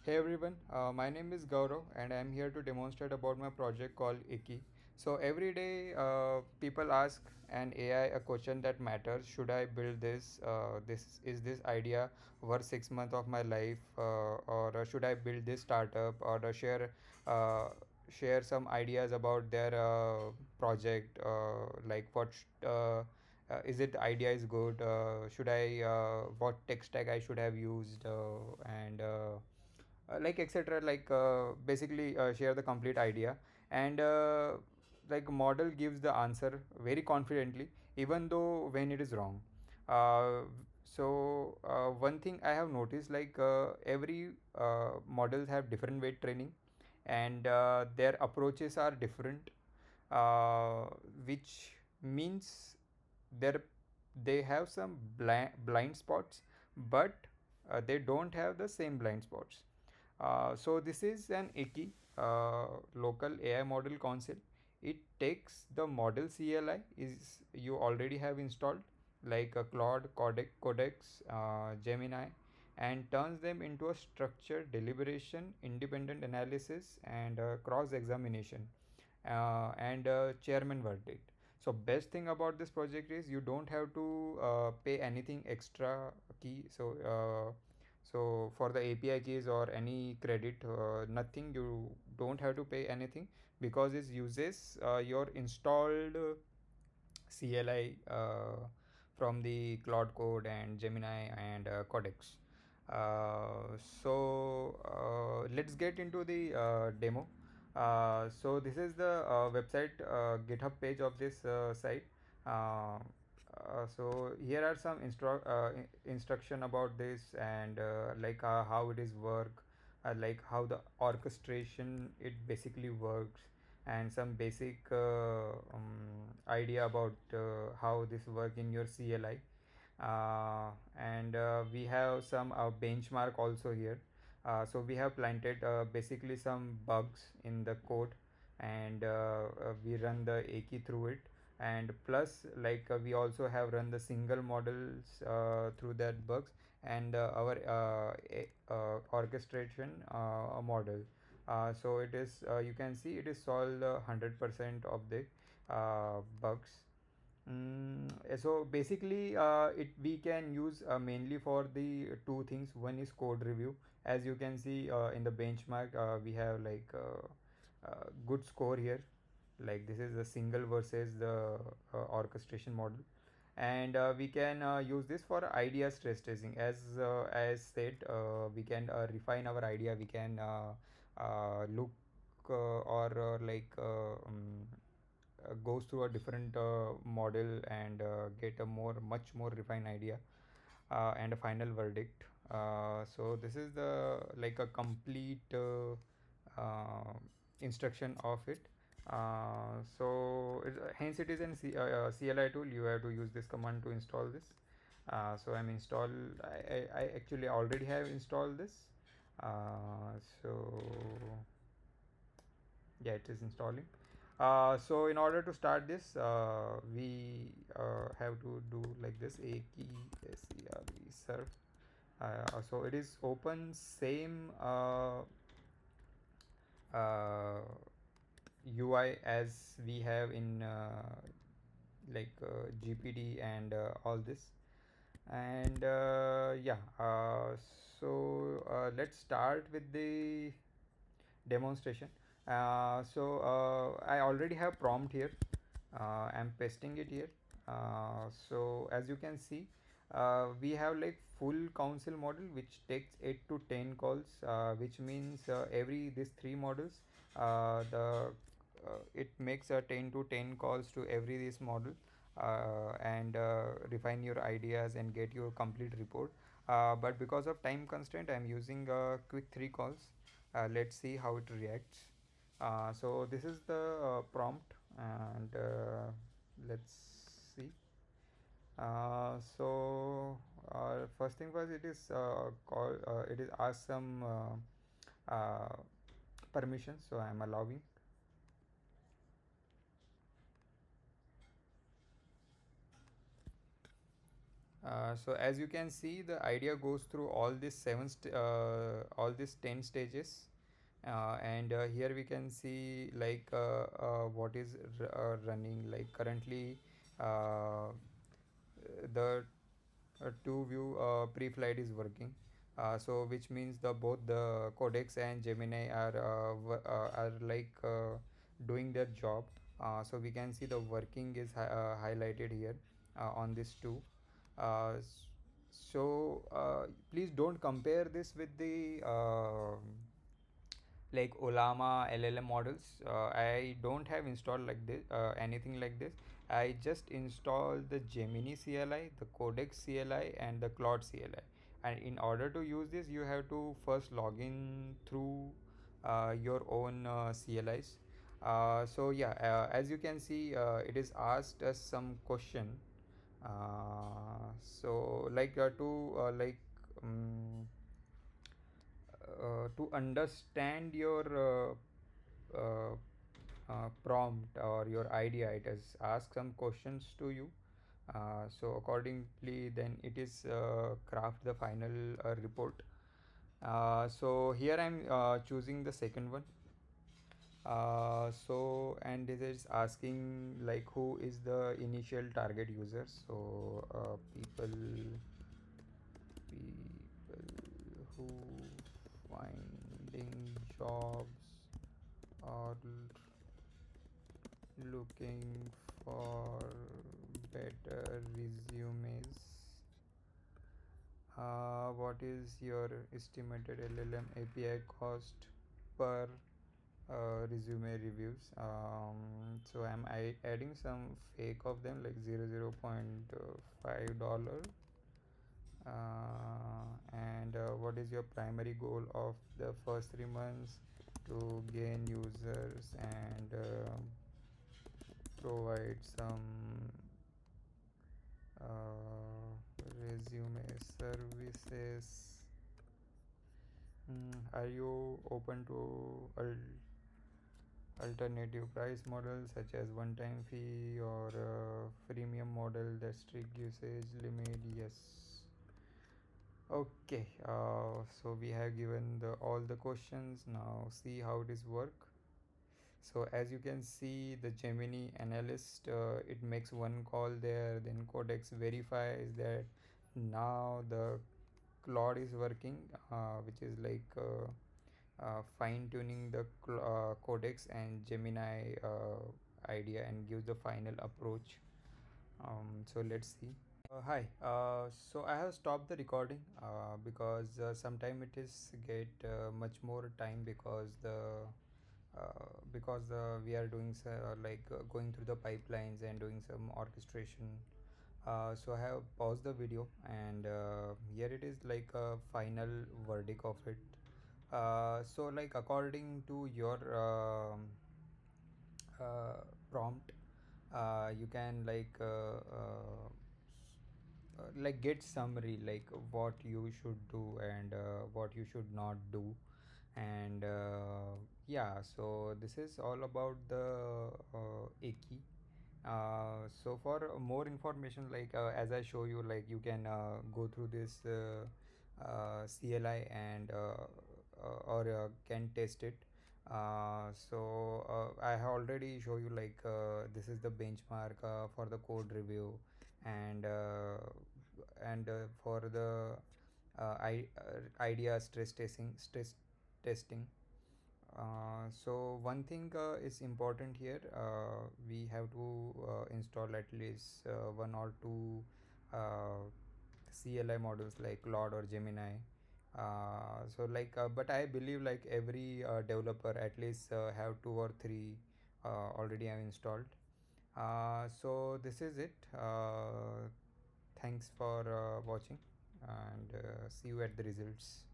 Hey everyone, my name is Gaurav and I'm here to demonstrate about my project called Iki. So every day people ask an AI a question that matters. Should I build this? This idea worth 6 months of my life, or should I build this startup, or uh, share some ideas about their project? Like is it idea is good? Should I what tech stack I should have used and like etc, like basically share the complete idea, and like model gives the answer very confidently even though when it is wrong. One thing I have noticed, like every models have different weight training, and their approaches are different, uh, which means there they have some blind spots, but they don't have the same blind spots. So this is an AIKI, local AI model council. It takes the model CLI is you already have installed, like a Claude, Codex, Gemini, and turns them into a structured deliberation, independent analysis, and cross examination, and chairman verdict. So best thing about this project is you don't have to pay anything extra key. So for the API keys or any credit, nothing, you don't have to pay anything, because it uses your installed CLI from the Cloud Code and Gemini and Codex. Let's get into the demo. This is the website GitHub page of this site. Uh, so here are some instruction about this, and like how it is work, like how the orchestration it basically works, and some basic idea about how this work in your CLI. And we have some benchmark also here. So we have planted basically some bugs in the code, and we run the Aki through it, and plus like we also have run the single models through that bugs, and our orchestration model. So it is, you can see it is solved 100% of the bugs. So basically, it we can use mainly for the two things. One is code review. As you can see in the benchmark, we have like good score here. Like this is the single versus the orchestration model, and we can use this for idea stress testing. As said, we can refine our idea. We can look or like goes through a different model, and get a much more refined idea, and a final verdict. So this is the like a complete uh, instruction of it. Hence it is an CLI tool. You have to use this command to install this. So I actually already have installed this. So yeah, it is installing. So in order to start this, we have to do like this: aiki-cli serve. So it is open same uh, UI as we have in like GPD and all this. And let's start with the demonstration. I already have prompt here. I'm pasting it here. So as you can see, we have like full council model which takes 8 to 10 calls, which means every these three models, the it makes a 10 to 10 calls to every this model, and refine your ideas and get your complete report. But because of time constraint, I'm using quick 3 calls. Let's see how it reacts. So this is the prompt, and let's see. First thing first, it is it is asked some permissions, so I am allowing. So as you can see, the idea goes through all these all these 10 stages, and here we can see like what is running. Like currently, the two view pre-flight is working. So which means the both the Codex and Gemini are like doing their job. So we can see the working is highlighted here on this two. Please don't compare this with the like Olama LLM models. I don't have installed like this anything like this. I just installed the Gemini CLI, the Codex CLI, and the Claude CLI. And in order to use this, you have to first log in through your own CLIs. As you can see, it is asked us some question. So like to like um, to understand your prompt or your idea, it has asked some questions to you. So accordingly then it is craft the final report. So here I'm choosing the second one. And this is asking like who is the initial target user. So people who finding jobs or looking for better resumes. What is your estimated LLM API cost per resume reviews? So I'm adding some fake of them like 0.5 dollar. And what is your primary goal of the first 3 months? To gain users and provide some resume services. Are you open to alternative price models such as one-time fee or freemium model that strict usage limit? Yes. Okay. So we have given all the questions. Now see how it is work. So as you can see, the Gemini analyst, it makes one call there, then Codex verifies that now the Claude is working, which is like fine tuning the Codex and Gemini idea and gives the final approach. So let's see. Hi. So I have stopped the recording because sometime it is get much more time because we are doing going through the pipelines and doing some orchestration. So I have paused the video and here it is like a final verdict of it. So like according to your prompt, you can like get summary like what you should do and what you should not do. And yeah, so this is all about the Aki. So for more information, like as I show you, like you can go through this CLI and or can test it. I have already show you like this is the benchmark for the code review and for the idea stress testing. So one thing is important here. We have to install at least one or two CLI models like Claude or Gemini. But I believe like every developer at least have two or three already have installed. So this is it. Thanks for watching and see you at the results.